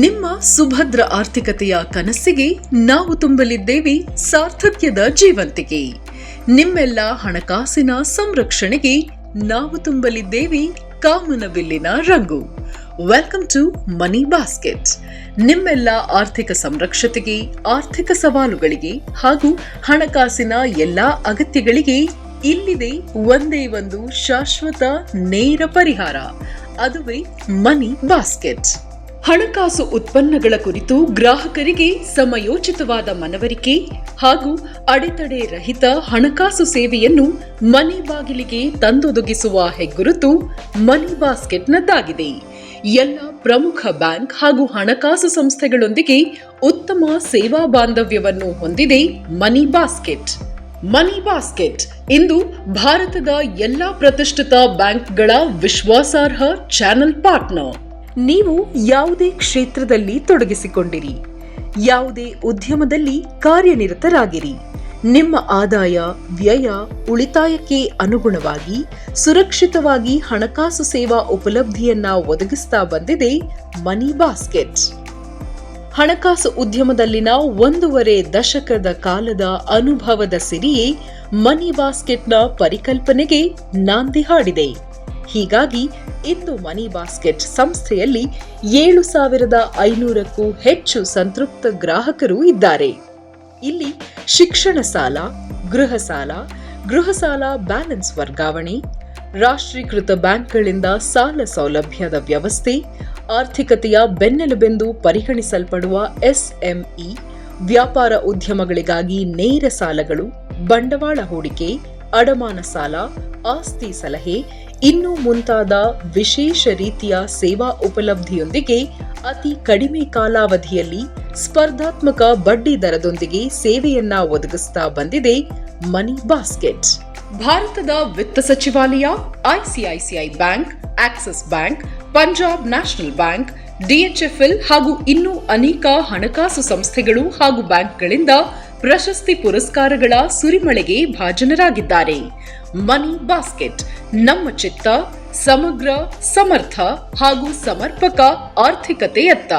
ನಿಮ್ಮ ಸುಭದ್ರ ಆರ್ಥಿಕತೆಯ ಕನಸಿಗೆ ನಾವು ತುಂಬಲಿದ್ದೇವೆ ಸಾರ್ಥಕ್ಯದ ಜೀವಂತಿಕೆ. ನಿಮ್ಮೆಲ್ಲ ಹಣಕಾಸಿನ ಸಂರಕ್ಷಣೆಗೆ ನಾವು ತುಂಬಲಿದ್ದೇವೆ ಕಾಮನಬಿಲ್ಲಿನ ರಂಗು. Welcome to money basket. ನಿಮ್ಮೆಲ್ಲ ಆರ್ಥಿಕ ಸಂರಕ್ಷತೆಗೆ, ಆರ್ಥಿಕ ಸವಾಲುಗಳಿಗೆ ಹಾಗೂ ಹಣಕಾಸಿನ ಎಲ್ಲಾ ಅಗತ್ಯಗಳಿಗೆ ಇಲ್ಲಿದೆ ಒಂದೇ ಒಂದು ಶಾಶ್ವತ ನೇರ ಪರಿಹಾರ. ಅದುವೇ ಮನಿ ಬಾಸ್ಕೆಟ್. ಹಣಕಾಸು ಉತ್ಪನ್ನಗಳ ಕುರಿತು ಗ್ರಾಹಕರಿಗೆ ಸಮಯೋಚಿತವಾದ ಮನವರಿಕೆ ಹಾಗೂ ಅಡೆತಡೆ ರಹಿತ ಹಣಕಾಸು ಸೇವೆಯನ್ನು ಮನೆ ಬಾಗಿಲಿಗೆ ತಂದೊದಗಿಸುವ ಹೆಗ್ಗುರುತು ಮನಿ ಬಾಸ್ಕೆಟ್ನದ್ದಾಗಿದೆ. ಎಲ್ಲ ಪ್ರಮುಖ ಬ್ಯಾಂಕ್ ಹಾಗೂ ಹಣಕಾಸು ಸಂಸ್ಥೆಗಳೊಂದಿಗೆ ಉತ್ತಮ ಸೇವಾ ಬಾಂಧವ್ಯವನ್ನು ಹೊಂದಿದೆ ಮನಿ ಬಾಸ್ಕೆಟ್. ಮನಿ ಬಾಸ್ಕೆಟ್ ಇಂದು ಭಾರತದ ಎಲ್ಲಾ ಪ್ರತಿಷ್ಠಿತ ಬ್ಯಾಂಕ್ಗಳ ವಿಶ್ವಾಸಾರ್ಹ ಚಾನೆಲ್ ಪಾರ್ಟ್ನರ್. ನೀವು ಯಾವುದೇ ಕ್ಷೇತ್ರದಲ್ಲಿ ತೊಡಗಿಸಿಕೊಂಡಿರಿ, ಯಾವುದೇ ಉದ್ಯಮದಲ್ಲಿ ಕಾರ್ಯನಿರತರಾಗಿರಿ, ನಿಮ್ಮ ಆದಾಯ, ವ್ಯಯ, ಉಳಿತಾಯಕ್ಕೆ ಅನುಗುಣವಾಗಿ ಸುರಕ್ಷಿತವಾಗಿ ಹಣಕಾಸು ಸೇವಾ ಉಪಲಬ್ಧಿಯನ್ನ ಒದಗಿಸ್ತಾ ಬಂದಿದೆ ಮನಿ ಬಾಸ್ಕೆಟ್. ಹಣಕಾಸು ಉದ್ಯಮದಲ್ಲಿನ 1.5 ದಶಕದ ಕಾಲದ ಅನುಭವದ ಸಿರಿಯೇ ಮನಿ ಬಾಸ್ಕೆಟ್ನ ಪರಿಕಲ್ಪನೆಗೆ ನಾಂದಿ ಹಾಡಿದೆ. ಹೀಗಾಗಿ ಇಂದು ಮನಿ ಬಾಸ್ಕೆಟ್ ಸಂಸ್ಥೆಯಲ್ಲಿ 7,500ಕ್ಕೂ ಹೆಚ್ಚು ಸಂತೃಪ್ತ ಗ್ರಾಹಕರು ಇದ್ದಾರೆ. ಇಲ್ಲಿ ಶಿಕ್ಷಣ ಸಾಲ, ಗೃಹ ಸಾಲ ಬ್ಯಾಲೆನ್ಸ್ ವರ್ಗಾವಣೆ, ರಾಷ್ಟ್ರೀಕೃತ ಬ್ಯಾಂಕ್ಗಳಿಂದ ಸಾಲ ಸೌಲಭ್ಯದ ವ್ಯವಸ್ಥೆ, ಆರ್ಥಿಕತೆಯ ಬೆನ್ನೆಲುಬೆಂದು ಪರಿಗಣಿಸಲ್ಪಡುವ SME, ವ್ಯಾಪಾರ ಉದ್ಯಮಗಳಿಗಾಗಿ ನೇರ ಸಾಲಗಳು, ಬಂಡವಾಳ ಹೂಡಿಕೆ, ಅಡಮಾನ ಸಾಲ, ಆಸ್ತಿ ಸಲಹೆ, ಇನ್ನೂ ಮುಂತಾದ ವಿಶೇಷ ರೀತಿಯ ಸೇವಾ ಉಪಲಬ್ಧಿಯೊಂದಿಗೆ ಅತಿ ಕಡಿಮೆ ಕಾಲಾವಧಿಯಲ್ಲಿ ಸ್ಪರ್ಧಾತ್ಮಕ ಬಡ್ಡಿ ದರದೊಂದಿಗೆ ಸೇವೆಯನ್ನ ಒದಗಿಸ್ತಾ ಬಂದಿದೆ ಮನಿ ಬಾಸ್ಕೆಟ್. ಭಾರತದ ವಿತ್ತ ಸಚಿವಾಲಯ, ICICI bank, Axis bank, Punjab national bank, DHFL ಹಾಗೂ ಇನ್ನೂ ಅನೇಕ ಹಣಕಾಸು ಸಂಸ್ಥೆಗಳು ಹಾಗೂ ಬ್ಯಾಂಕ್ಗಳಿಂದ ಪ್ರಶಸ್ತಿ ಪುರಸ್ಕಾರಗಳ ಸುರಿಮಳೆಗೆ ಭಾಜನರಾಗಿದ್ದಾರೆ. ಮನಿ ಬಾಸ್ಕೆಟ್ ನಮ್ಮ ಚಿತ್ತ ಸಮಗ್ರ, ಸಮರ್ಥ ಹಾಗೂ ಸಮರ್ಪಕ ಆರ್ಥಿಕತೆಯತ್ತ.